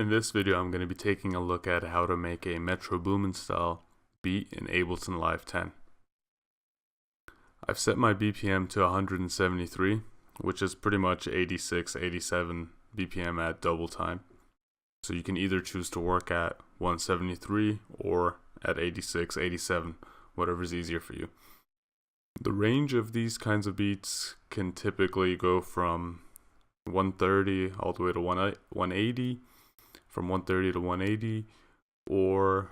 In this video, I'm going to be taking a look at how to make a Metro Boomin style beat in Ableton Live 10. I've set my BPM to 173, which is pretty much 86, 87 BPM at double time. So you can either choose to work at 173 or at 86, 87, whatever's easier for you. The range of these kinds of beats can typically go from 130 all the way to 180, from 130 to 180, or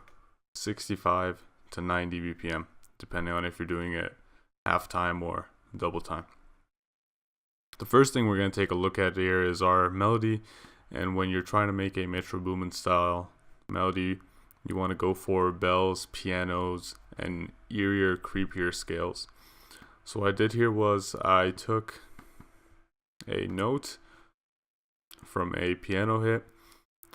65 to 90 BPM, depending on if you're doing it half time or double time. The first thing we're going to take a look at here is our melody, and when you're trying to make a Metro Boomin style melody, you want to go for bells, pianos, and eerier, creepier scales. So what I did here was I took a note from a piano hit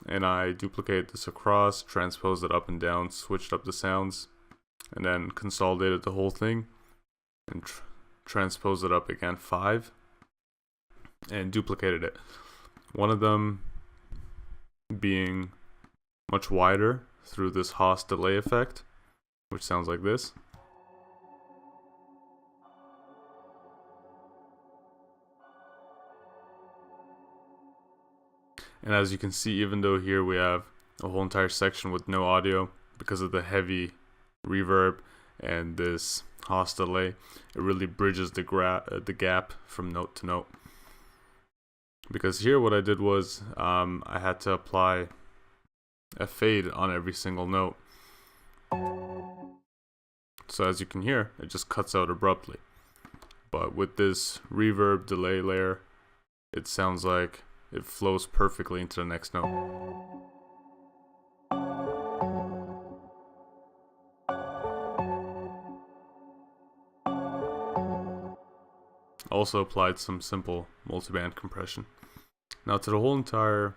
and I duplicated this across, transposed it up and down, switched up the sounds, and then consolidated the whole thing and transposed it up again 5 and duplicated it. One of them being much wider through this Haas delay effect, which sounds like this. And as you can see, even though here we have a whole entire section with no audio because of the heavy reverb and this Haas delay, it really bridges the gap from note to note. Because here what I did was I had to apply a fade on every single note. So as you can hear, it just cuts out abruptly. But with this reverb delay layer, it sounds like it flows perfectly into the next note. Also applied some simple multiband compression. Now to the whole entire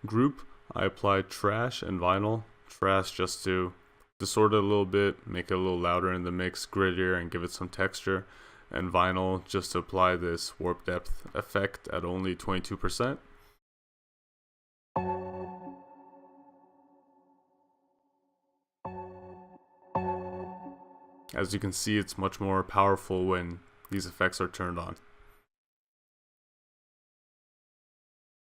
group, I applied trash and vinyl. Trash just to distort it a little bit, make it a little louder in the mix, grittier, and give it some texture. And vinyl just to apply this warp depth effect at only 22%. As you can see, it's much more powerful when these effects are turned on.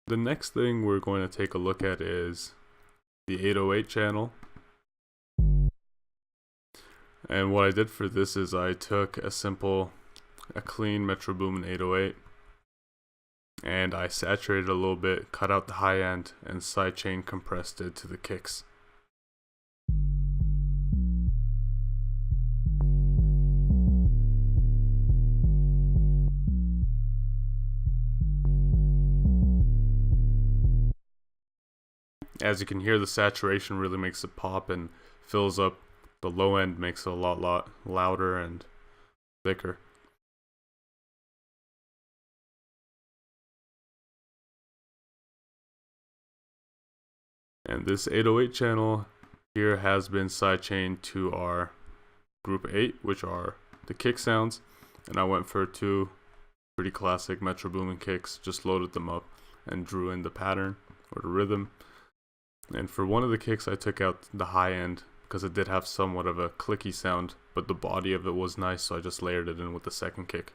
The next thing we're going to take a look at is the 808 channel. And what I did for this is I took a clean Metro Boomin 808 and I saturated a little bit, cut out the high end, and sidechain compressed it to the kicks. As you can hear, the saturation really makes it pop and fills up the low end, makes it a lot louder and thicker. And this 808 channel here has been sidechained to our group 8, which are the kick sounds, and I went for 2 pretty classic Metro Boomin kicks, just loaded them up and drew in the pattern or the rhythm. And for one of the kicks, I took out the high end because it did have somewhat of a clicky sound, but the body of it was nice, so I just layered it in with the second kick.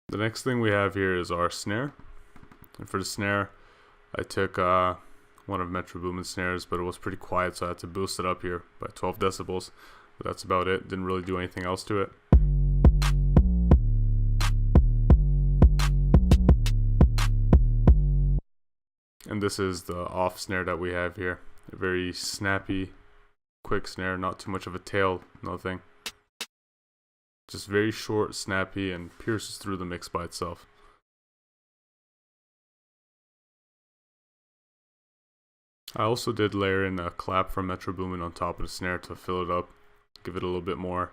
The next thing we have here is our snare. And for the snare, I took one of Metro Boomin's snares, but it was pretty quiet, so I had to boost it up here by 12 decibels. But that's about it. Didn't really do anything else to it. And this is the off snare that we have here. A very snappy, quick snare, not too much of a tail, nothing. Just very short, snappy, and pierces through the mix by itself. I also did layer in a clap from Metro Boomin on top of the snare to fill it up, give it a little bit more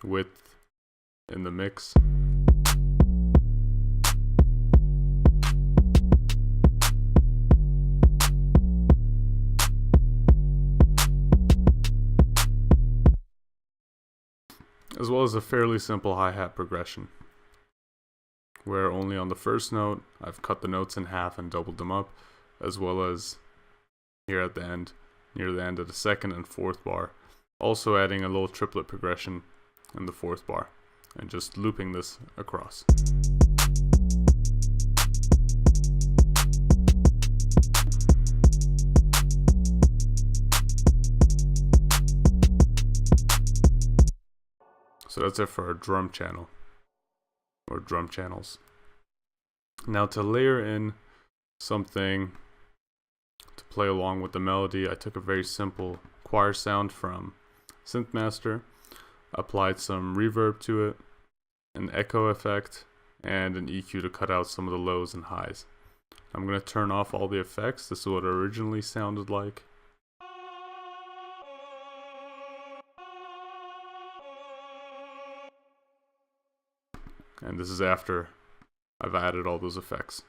width in the mix. as well as a fairly simple hi-hat progression, where only on the first note I've cut the notes in half and doubled them up, as well as here at the end, near the end of the second and fourth bar, also adding a little triplet progression in the fourth bar, and just looping this across. So that's it for our drum channel, or drum channels. Now to layer in something to play along with the melody, I took a very simple choir sound from Synthmaster, applied some reverb to it, an echo effect, and an EQ to cut out some of the lows and highs. I'm going to turn off all the effects. This is what it originally sounded like. And this is after I've added all those effects.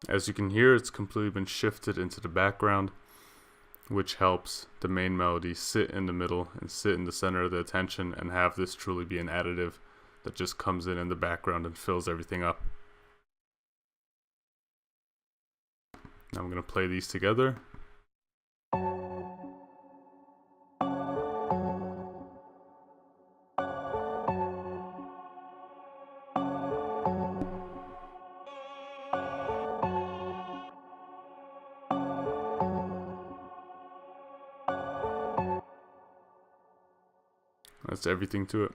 As you can hear, it's completely been shifted into the background, which helps the main melody sit in the middle and sit in the center of the attention and have this truly be an additive that just comes in the background and fills everything up. Now I'm going to play these together. That's everything to it.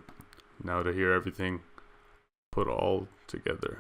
Now to hear everything put all together.